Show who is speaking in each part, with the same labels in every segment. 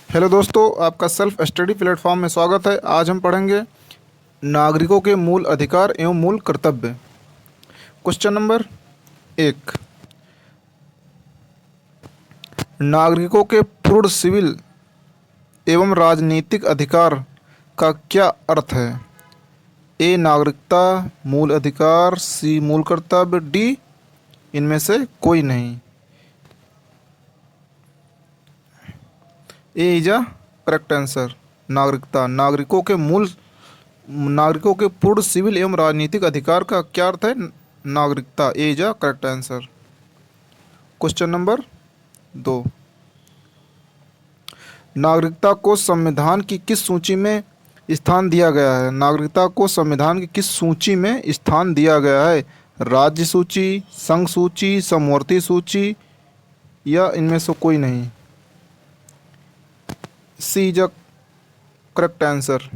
Speaker 1: Hello दोस्तों, आपका self study platform में स्वागत है। आज हम पढ़ेंगे नागरिकों के मूल अधिकार एवं मूल कर्तव्य। Question number 1। नागरिकों के पूर्ण सिविल एवं राजनीतिक अधिकार का क्या अर्थ है? ए नागरिकता, मूल अधिकार, सी मूल कर्तव्य, डी इनमें से कोई नहीं। ए इज अ करेक्ट आंसर। नागरिकता, नागरिकों के पूर्ण सिविल एवं राजनीतिक अधिकार का क्या अर्थ है? नागरिकता। A is a correct answer. Question number 2। नागरिकता को संविधान की किस सूची में स्थान दिया गया है? नागरिकता को संविधान की किस सूची में स्थान दिया गया है? राज्य सूची, संघ सूची, समवर्ती सूची या इनमें से कोई नहीं। C is a correct answer.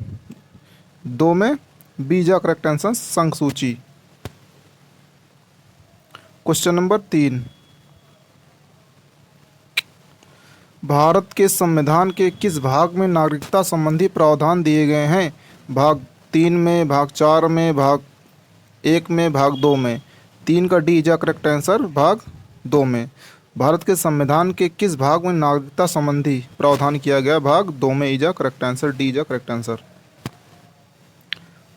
Speaker 1: दो में B is a correct answer, संघ सूची। Question number 3। भारत के संविधान के किस भाग में नागरिकता संबंधी प्रावधान दिए गए हैं? भाग 3 में, भाग 4 में, भाग 1 में, भाग 2 में। 3 का D is a correct answer, भाग 2 में। भारत के संविधान के किस भाग में नागरिकता संबंधी प्रावधान किया गया? भाग 2 में is a correct answer, D is a correct answer.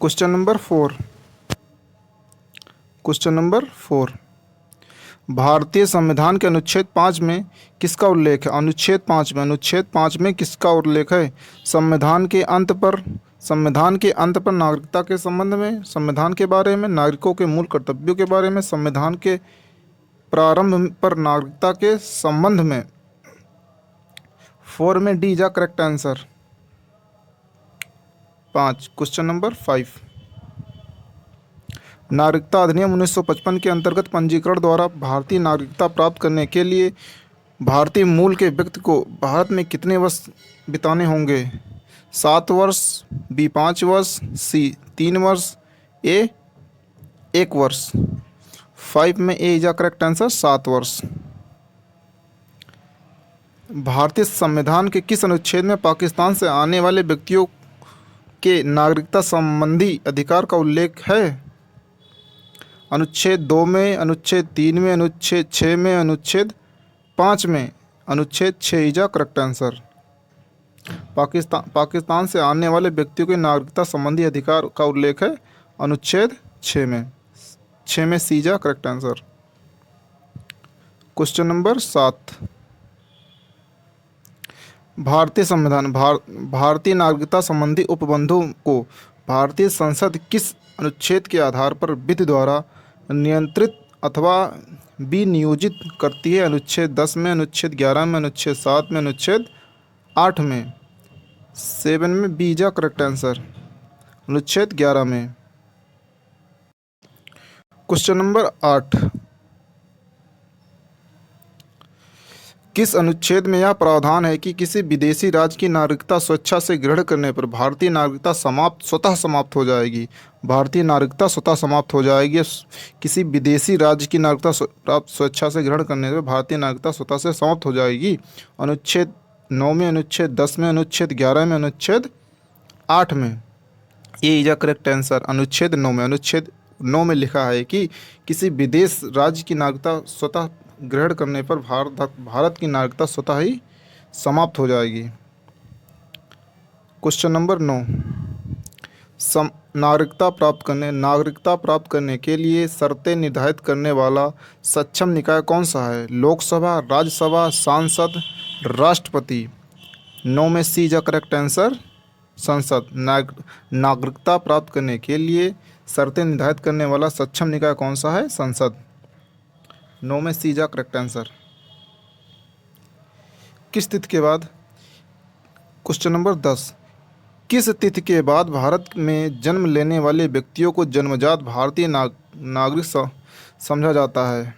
Speaker 1: Question number 4। Question number 4। भारतीय संविधान के अनुच्छेद 5 में किसका उल्लेख है? अनुच्छेद 5 में किसका उल्लेख है? संविधान के अंत पर नागरिकता के संबंध में, संविधान के बारे में, नागरिकों के मूल कर्तव्यों के बारे में, संविधान के प्रारंभ पर नागरिकता के संबंध में। 4 में D is a correct answer. 5। Question number 5। नागरिकता अधिनियम 1955 के अंतर्गत पंजीकरण द्वारा भारतीय नागरिकता प्राप्त करने के लिए भारतीय मूल के व्यक्ति को भारत में कितने वर्ष बिताने होंगे? 7 वर्ष, बी 5 वर्ष, सी 3 वर्ष, ए 1 वर्ष। 5 में A is a correct answer, 7 वर्ष। भारतीय संविधान के किस अनुच्छेद में पाकिस्तान से आने वाले व्यक्तियों के नागरिकता संबंधी अधिकार का उल्लेख है? अनुच्छेद 2 में, अनुच्छेद 3 में, अनुच्छेद 6 में, अनुच्छेद 5 में। अनुच्छेद 6 is a correct answer. Pakistan से आने वाले व्यक्तियों के नागरिकता संबंधी अधिकार का उल्लेख है अनुच्छेद 6 में। 6 में C is a correct answer. Question number 7। भारतीय नागरिकता संबंधी उपबंधों को भारतीय संसद किस अनुच्छेद के आधार पर विधि द्वारा नियंत्रित अथवा विनियोजित करती है? अनुच्छेद 10 में, अनुच्छेद 11 में, अनुच्छेद 7 में, अनुच्छेद 8 में। 7 में B is a correct answer, अनुच्छेद 11 में। Question number 8। किस अनुच्छेद में यह प्रावधान है कि किसी विदेशी राज्य की नागरिकता स्वेच्छा से ग्रहण करने पर भारतीय नागरिकता स्वतः समाप्त हो जाएगी? भारतीय नागरिकता स्वतः समाप्त हो जाएगी। किसी विदेशी राज्य की नागरिकता स्वेच्छा से ग्रहण करने पर भारतीय नागरिकता स्वतः से समाप्त हो जाएगी। अनुच्छेद 9 में, अनुच्छेद 10 में, अनुच्छेद 11 में, अनुच्छेद 8 में। ये इज अ करेक्ट आंसर, अनुच्छेद 9 में। अनुच्छेद 9 में लिखा है कि किसी विदेश राज्य की नागरिकता स्वतः ग्रहण करने पर भारत की नागरिकता स्वतः ही समाप्त हो जाएगी। Question number 9। नागरिकता प्राप्त करने के लिए शर्तें निर्धारित करने वाला सक्षम निकाय कौन सा है? लोकसभा, राज्यसभा, सांसद, राष्ट्रपति। 9 में C is a correct answer, संसद। नागरिकता प्राप्त करने के लिए शर्तें निर्धारित करने वाला सक्षम निकाय कौन सा है? संसद। 9 में C is a correct answer. किस तिथि के बाद? Question number 10। किस तिथि के बाद भारत में जन्म लेने वाले व्यक्तियों को जन्मजात भारतीय नागरिक समझा जाता है?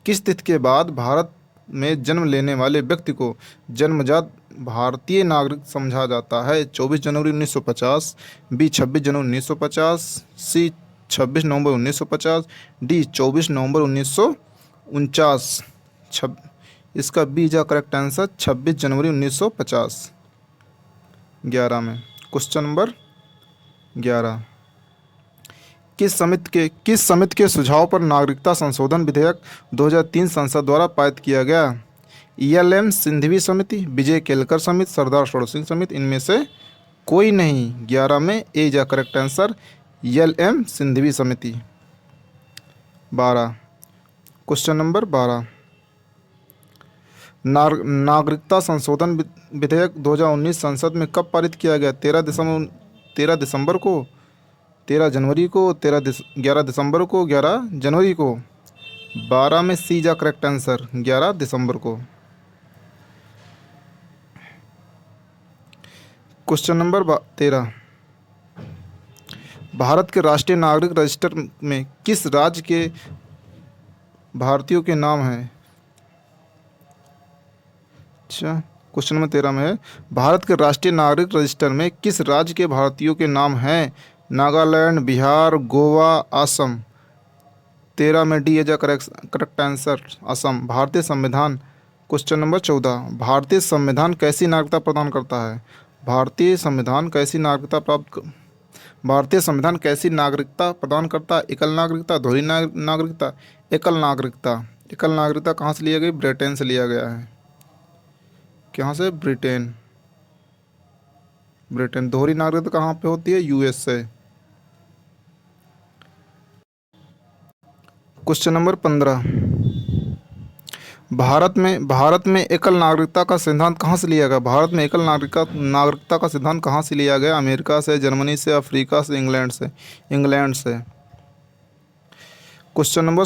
Speaker 1: किस तिथि के बाद भारत में जन्म लेने वाले व्यक्ति को जन्मजात भारतीय नागरिक समझा जाता है? 24 जनवरी 1950, बी 26 जनवरी 1950, सी 26 नवंबर 1950, डी 24 नवंबर 1949। इसका बी जा करेक्ट आंसर 26 जनवरी 1950। 11 में क्वेश्चन नंबर 11, किस समिति के सुझाव पर नागरिकता संशोधन विधेयक 2003 संसद द्वारा पारित किया गया? ELM सिंघवी समिति, विजय केलकर समिति, सरदार सरोवर सिंह समिति, इनमें से कोई नहीं। 11 में ए जा करेक्ट आंसर ELM सिंघवी समिति। 12, क्वेश्चन नंबर 12, नागरिकता संशोधन विधेयक 2019 संसद में कब पारित किया गया? 13 दिसंबर को, 13 जनवरी को, 11 दिसंबर को, 11 जनवरी को। 12 में सी जा करेक्ट आंसर 11 दिसंबर को। क्वेश्चन नंबर 13, भारत के राष्ट्रीय नागरिक रजिस्टर में किस राज्य के भारतीयों के नाम हैं? अच्छा, क्वेश्चन नंबर 13 में है, भारत के राष्ट्रीय नागरिक रजिस्टर में किस राज्य के भारतीयों के नाम हैं? नागालैंड, बिहार, गोवा, असम। 13 में D as correct answer Assam. भारतीय संविधान, क्वेश्चन नंबर 14, भारतीय संविधान कैसी नागरिकता प्रदान करता है? भारतीय संविधान कैसी नागरिकता प्रदान करता है? एकल नागरिकता, दोहरी नागरिकता, एकल नागरिकता। एकल नागरिकता कहाँ से लिया गया? ब्रिटेन से लिया गया है। कहाँ से? ब्रिटेन। दोहरी नागरिकता कहाँ पे होती है? US से। क्वेश्चन नंबर 15, भारत में एकल नागरिकता का सिद्धांत कहाँ से लिया गया? भारत में एकल नागरिकता का सिद्धांत कहाँ से लिया गया? अमेरिका से, जर्मनी से, अफ्रीका से, इंग्लैंड से। क्वेश्चन नंबर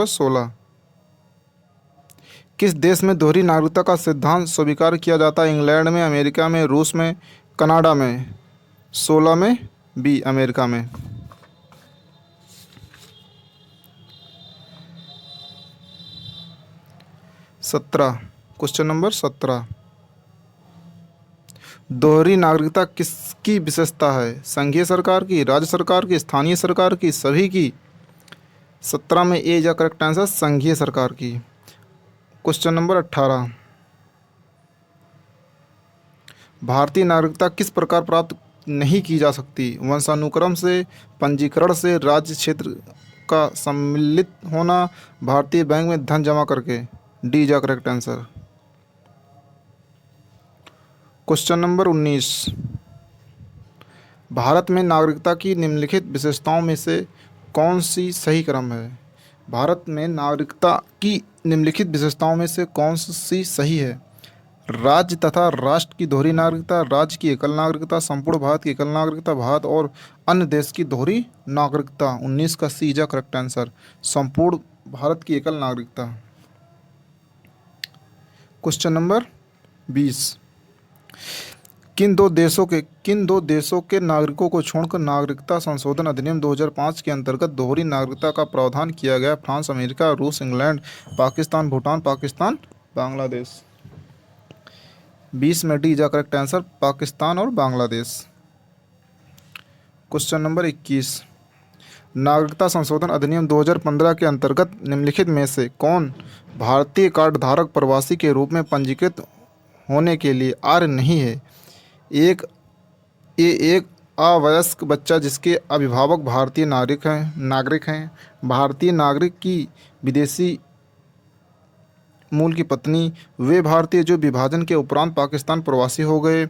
Speaker 1: 16, किस देश में दोहरी नागरिकता का सिद्धांत स्वीकार किया जाता है? इंग्लैंड में, अमेरिका में, रूस में, कनाडा में। 16 में बी, अमेरिका में। 17, क्वेश्चन नंबर 17, दोहरी नागरिकता किसकी विशेषता है? संघीय सरकार की, राज्य सरकार की, स्थानीय सरकार की, सभी की। 17 में ए जा करेक्ट आंसर संघीय सरकार की। क्वेश्चन नंबर 18, भारतीय नागरिकता किस प्रकार प्राप्त नहीं की जा सकती? वंशानुक्रम से, पंजीकरण से, राज्य क्षेत्र का सम्मिलित होना, भारतीय बैंक में धन जमा करके। डी जा correct answer. Question number 19, Bharat में नागरिकता की निम्नलिखित विशेषताओं में से कौन सी सही क्रम है? भारत में नागरिकता की निम्नलिखित विशेषताओं में से कौन सी सही है? राज्य तथा राष्ट्र की दोहरी नागरिकता, राज्य की एकल नागरिकता, संपूर्ण भारत की एकल नागरिकता, भारत और अन्य देश की दोहरी नागरिकता। 19 का सी जा करेक्ट आंसर संपूर्ण भारत की एकल नागरिकता। क्वेश्चन नंबर 20, किन दो देशों के नागरिकों को छोड़कर नागरिकता संशोधन अधिनियम 2005 के अंतर्गत दोहरी नागरिकता का प्रावधान किया गया? फ्रांस, अमेरिका, रूस, इंग्लैंड, पाकिस्तान, भूटान, पाकिस्तान, बांग्लादेश। 20 में डी जा करेक्ट आंसर पाकिस्तान और बांग्लादेश। क्वेश्चन नंबर 21, नागरिकता संशोधन अधिनियम 2015 के अंतर्गत निम्नलिखित में से कौन भारतीय कार्ड धारक प्रवासी के रूप में पंजीकृत होने के लिए अर्ह नहीं है? एक अवयस्क बच्चा जिसके अभिभावक भारतीय नागरिक हैं, भारतीय नागरिक की विदेशी मूल की पत्नी, वे भारतीय जो विभाजन के उपरांत पाकिस्तान प्रवासी हो गए,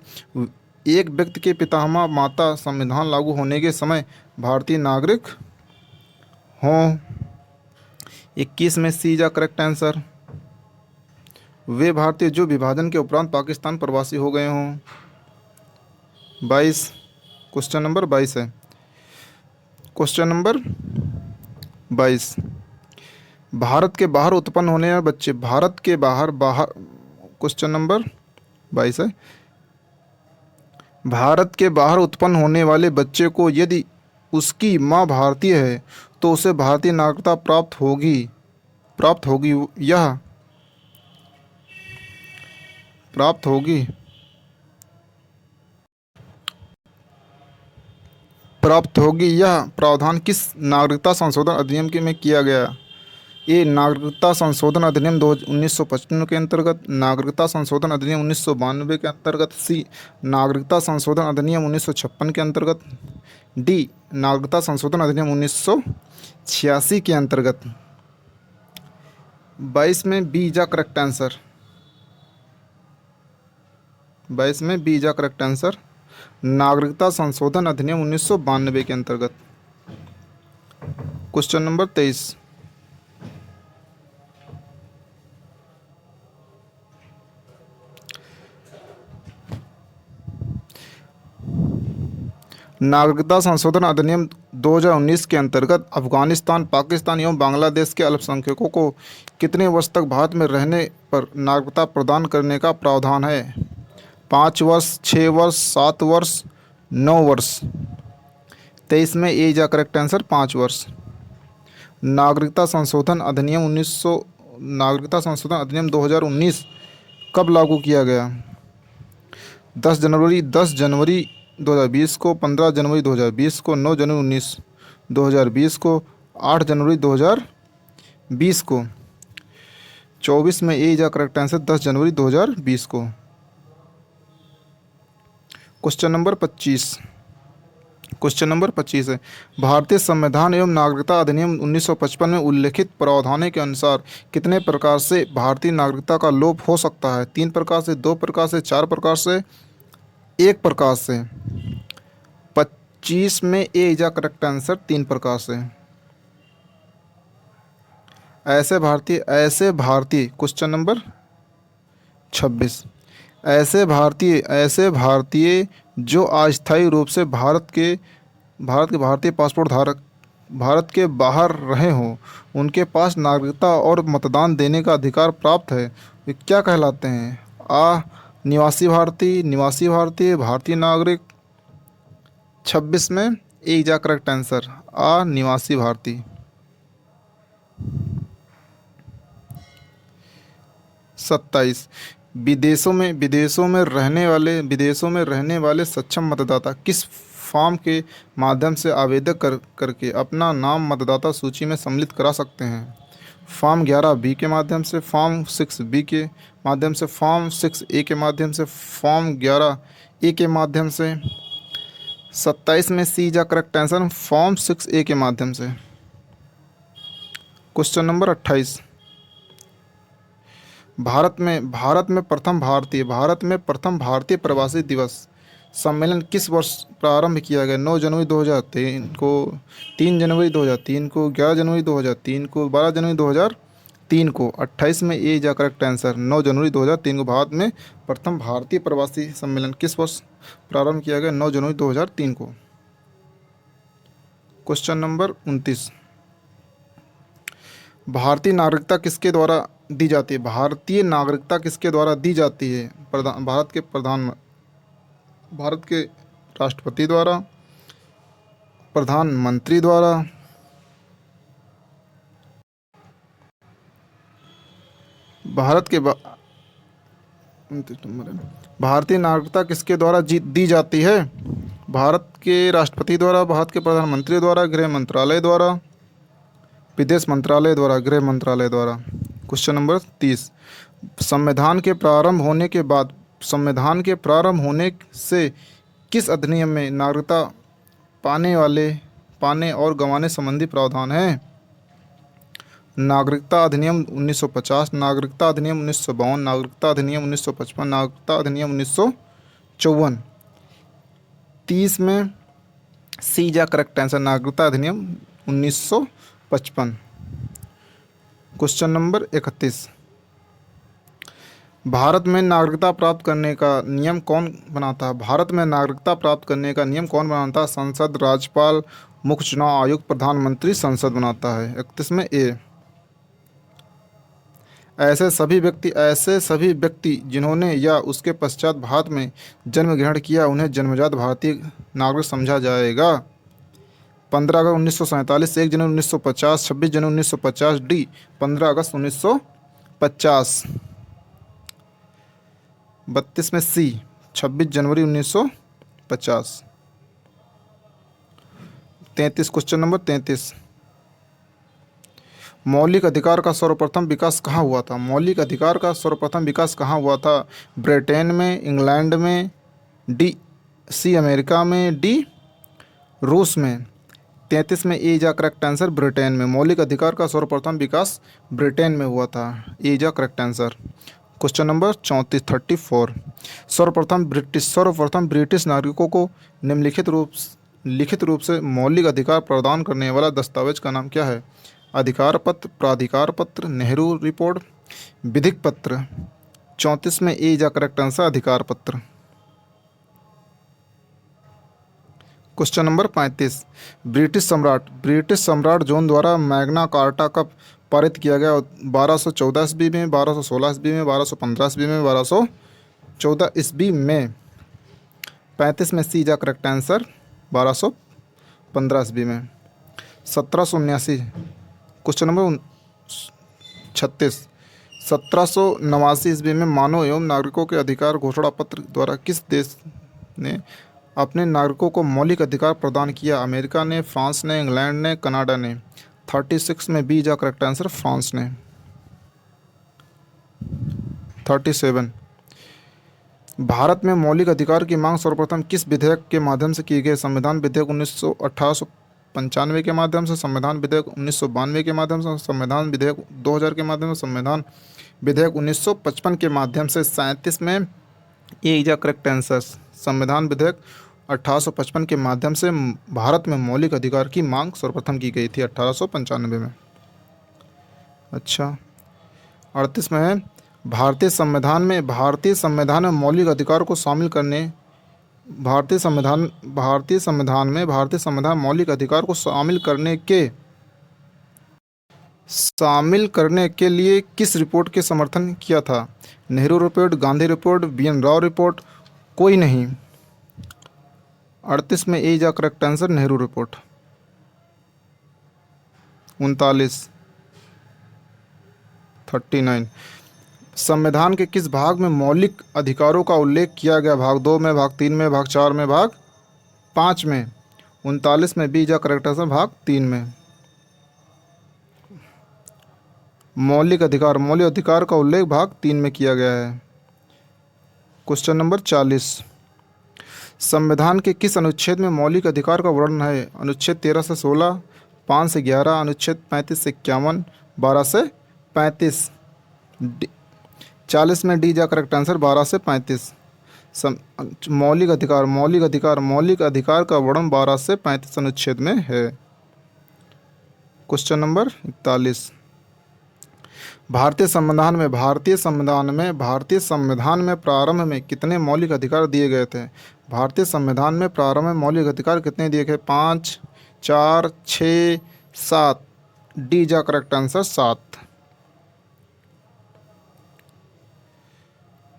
Speaker 1: एक व्यक्ति के पितामह माता संविधान लागू होने के समय भारतीय नागरिक हों। 21 में सी जा करेक्ट आंसर, वे भारतीय जो विभाजन के उपरांत पाकिस्तान प्रवासी हो गए हों। 22, क्वेश्चन नंबर 22 है। क्वेश्चन नंबर 22, भारत के बाहर उत्पन्न होने वाले बच्चे, भारत के बाहर क्वेश्चन नंबर 22 है। भारत के बाहर उत्पन्न होने वाले बच्चे को यदि उसकी माँ भारतीय है तो उसे भारतीय नागरिकता प्राप्त होगी यह प्राप्त होगी। यह प्रावधान किस नागरिकता संशोधन अधिनियम के में किया गया? ए नागरिकता संशोधन अधिनियम 1955 के अंतर्गत, नागरिकता संशोधन अधिनियम 1992 के अंतर्गत, सी नागरिकता संशोधन अधिनियम 1956 के अंतर्गत, डी नागरिकता संशोधन अधिनियम 1986 के अंतर्गत। 22 में बी जा करेक्ट आंसर। 22 में बी जा करेक्ट आंसर, नागरिकता संशोधन अधिनियम 1992 के अंतर्गत। क्वेश्चन नंबर 23, नागरिकता संशोधन अधिनियम 2019 के अंतर्गत अफगानिस्तान, पाकिस्तान एवं बांग्लादेश के अल्पसंख्यकों को कितने वर्ष तक भारत में रहने पर नागरिकता प्रदान करने का प्रावधान है? 5 वर्ष, 6 वर्ष, 7 वर्ष, 9 वर्ष। 23 में ए जा करेक्ट आंसर 5 वर्ष। नागरिकता संशोधन अधिनियम 2019 कब लागू किया गया? 10 जनवरी 2020 को, 15 जनवरी 2020 को, 9 जनवरी 2020 को, 8 जनवरी 2020 को। 24 में ए जा करेक्ट आंसर 10 जनवरी 2020 को। क्वेश्चन नंबर 25 है, भारतीय संविधान एवं नागरिकता अधिनियम 1955 में उल्लिखित प्रावधानों के अनुसार कितने प्रकार से भारतीय नागरिकता का लोप हो सकता है? 3 प्रकार से, 2 प्रकार से, 4 प्रकार से, 1 प्रकार से। 25 में ए जा करेक्ट आंसर 3 प्रकार से। ऐसे भारतीय क्वेश्चन नंबर 26, ऐसे भारतीय जो अस्थायी रूप से भारत के भारतीय पासपोर्ट धारक भारत के बाहर रहे हों, उनके पास नागरिकता और मतदान देने का अधिकार प्राप्त है, वे क्या कहलाते हैं? आ निवासी भारतीय, भारतीय नागरिक। 26 में ए जा करेक्ट आंसर, आ निवासी भारतीय। 27, विदेशों में रहने वाले सक्षम मतदाता किस फॉर्म के माध्यम से आवेदन करके अपना नाम मतदाता सूची में सम्मिलित करा सकते हैं? फॉर्म 11B के माध्यम से, फॉर्म 6B के माध्यम से, फॉर्म 6A के माध्यम से, फॉर्म 11A के माध्यम से। 27 में सी जा करेक्ट आंसर, फॉर्म 6A के माध्यम से। क्वेश्चन नंबर 28, भारत में प्रथम भारतीय प्रवासी दिवस सम्मेलन किस वर्ष प्रारंभ किया गया? 9 जनवरी 2003 को, 3 जनवरी 2003 को, 11 जनवरी 2003 को, 12 जनवरी 2003 को। 28 में ए जा करेक्ट आंसर, 9 जनवरी 2003 को भारत में प्रथम भारतीय प्रवासी सम्मेलन किस वर्ष प्रारंभ किया गया? 9 जनवरी 2003 को। क्वेश्चन नंबर 29, भारतीय नागरिकता किसके द्वारा दी जाती है? भारतीय नागरिकता किसके द्वारा दी जाती है? भारत के राष्ट्रपति द्वारा, प्रधानमंत्री द्वारा, भारतीय नागरिकता किसके द्वारा दी जाती है? भारत के राष्ट्रपति द्वारा, भारत के प्रधानमंत्री द्वारा, गृह मंत्रालय द्वारा, विदेश मंत्रालय द्वारा, गृह मंत्रालय द्वारा। क्वेश्चन नंबर 30, संविधान के प्रारंभ होने से किस अधिनियम में नागरिकता पाने और गंवाने संबंधी प्रावधान है? नागरिकता अधिनियम 1950, नागरिकता अधिनियम 1952, नागरिकता अधिनियम 1955, नागरिकता अधिनियम 1954। 30 में सी जा करेक्ट आंसर, नागरिकता अधिनियम 1955। क्वेश्चन नंबर 31, भारत में नागरिकता प्राप्त करने का नियम कौन बनाता है? भारत में नागरिकता प्राप्त करने का नियम कौन बनाता है? संसद, राज्यपाल, मुख्य चुनाव आयुक्त, प्रधानमंत्री संसद बनाता है। 31 में ए। ऐसे सभी व्यक्ति जिन्होंने या उसके पश्चात भारत में जन्म ग्रहण किया, उन्हें जन्मजात भारतीय नागरिक समझा जाएगा। 15 अगस्त 1947, 1 जनवरी 1950, 26 जनवरी 1950, डी 15 अगस्त 1950। 32 में सी 26 जनवरी 1950। 33, क्वेश्चन नंबर 33। मौलिक अधिकार का सर्वप्रथम विकास कहाँ हुआ था? मौलिक अधिकार का सर्वप्रथम विकास कहाँ हुआ था? ब्रिटेन में, इंग्लैंड में, डी सी अमेरिका में, डी रूस में। 33 में A is a correct answer, Britain में। मौलिक अधिकार का सर्वप्रथम विकास ब्रिटेन में हुआ था। A is a correct answer. Question number 34, 34। सर्वप्रथम ब्रिटिश नागरिकों को लिखित रूप से मौलिक अधिकार प्रदान करने वाला दस्तावेज का नाम क्या है? अधिकार पत्र, प्राधिकार पत्र, नेहरू रिपोर्ट, विधिक पत्र। 34 में A is a correct answer, अधिकार पत्र। Question number 35। ब्रिटिश सम्राट जॉन द्वारा मैग्ना कार्टा कब पारित किया गया? 1214 ईस्वी में, 1216 ईस्वी में, 1215 ईस्वी में, 1214 ईस्वी में। 35 में सी जा करेक्ट आंसर, 1215 ईस्वी में। 1779, क्वेश्चन नंबर 36। 1789 ईस्वी में मानव एवं नागरिकों के अधिकार घोषणा पत्र द्वारा किस देश ने अपने नागरिकों को मौलिक अधिकार प्रदान किया? अमेरिका ने, फ्रांस ने, इंग्लैंड ने, कनाडा ने। 36 में बी जा करेक्ट आंसर, फ्रांस ने। 37। भारत में मौलिक अधिकार की मांग सर्वप्रथम किस विधेयक के माध्यम से की गई? संविधान विधेयक 1895 के माध्यम से, संविधान विधेयक 1992 के माध्यम से, संविधान विधेयक 2000 के माध्यम से, संविधान विधेयक 1955 के माध्यम से। 37 में A is a correct answer, संविधान विधेयक 1855 के माध्यम से भारत में मौलिक अधिकार की मांग सर्वप्रथम की गई थी 1895 में। अच्छा, 38 में है भारतीय संविधान में मौलिक अधिकार को शामिल करने भारतीय संविधान मौलिक अधिकार को शामिल करने के लिए किस रिपोर्ट के समर्थन किया था? Nehru report, Gandhi report, BN. Rao report, कोई नहीं। 38 में ए जा करेक्ट आंसर, नेहरू रिपोर्ट। 39, 39। संविधान के किस भाग में मौलिक अधिकारों का उल्लेख किया गया? भाग 2 में, भाग 3 में, भाग 4 में, भाग 5 में। 39 में बी जा करेक्ट आंसर, भाग 3 में। मौलिक अधिकार का उल्लेख भाग 3 में किया गया है। Question number 40। संविधान के किस अनुच्छेद में मौलिक अधिकार का वर्णन है? अनुच्छेद 13 से 16, 5 से 11, अनुच्छेद 35 से 51, 12 से 35। 40 में डी जा करेक्ट आंसर, 12 से 35। मौलिक अधिकार का वर्णन 12 से 35 अनुच्छेद में है। Question number 41। भारतीय संविधान में प्रारंभ में कितने मौलिक अधिकार दिए गए थे? भारतीय संविधान में प्रारंभ में मौलिक अधिकार कितने दिए गए? 5, 4, 6, 7। डी जा करेक्ट आंसर, 7।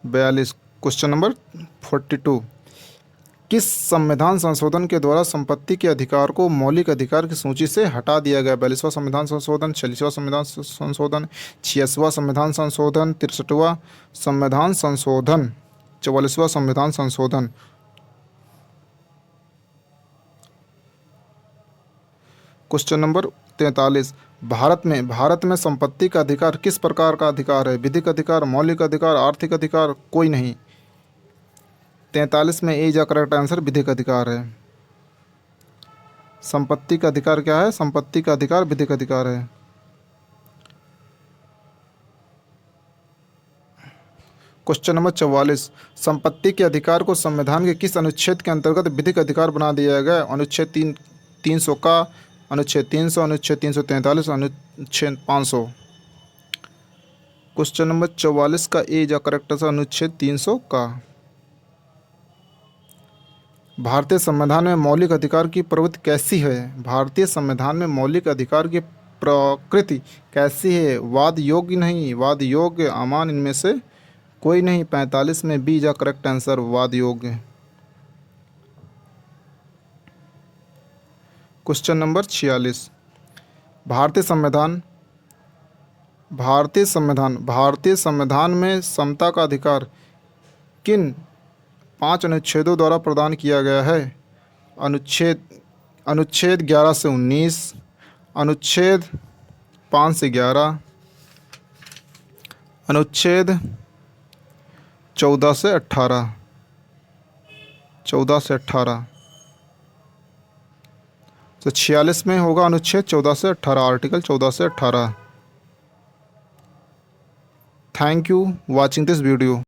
Speaker 1: 42, question number 42। किस संविधान संशोधन के द्वारा संपत्ति के अधिकार को मौलिक अधिकार की सूची से हटा दिया गया? 42वां संविधान संशोधन, 46वां संविधान संशोधन, 86वां संविधान संशोधन, 63वां संविधान संशोधन, 44वां संविधान संशोधन। Question number 43। भारत में संपत्ति का अधिकार किस प्रकार का अधिकार है? विधिक अधिकार, मौलिक अधिकार, आर्थिक अधिकार, कोई नहीं। 43 में ए जा करेक्ट आंसर, विधिक अधिकार है। संपत्ति का अधिकार क्या है? संपत्ति का अधिकार विधिक अधिकार है। Question number 44। संपत्ति के अधिकार को संविधान के किस अनुच्छेद के अंतर्गत विधिक अधिकार बना दिया गया? अनुच्छेद 300 का, अनुच्छेद 300, अनुच्छेद 343, अनुच्छेद 500। क्वेश्चन नंबर 44 का ए जा करेक्ट आंसर, अनुच्छेद 300 का। भारतीय संविधान में मौलिक अधिकार की प्रवृत्ति कैसी है? भारतीय संविधान में मौलिक अधिकार की प्रकृति कैसी है? वाद योग्य नहीं, वाद योग्य, अमान, इनमें से कोई नहीं। 45 में बी जा करेक्ट आंसर, वाद योग्य। Question number 46। भारतीय संविधान में समता का अधिकार किन 5 अनुच्छेदों द्वारा प्रदान किया गया है? अनुच्छेद अनुच्छेद 11 से 19, अनुच्छेद 5 से 11, अनुच्छेद 14 से 18, 14 से 18। तो 46 में होगा अनुच्छेद 14 से 18, आर्टिकल 14 से 18। Thank you watching this video.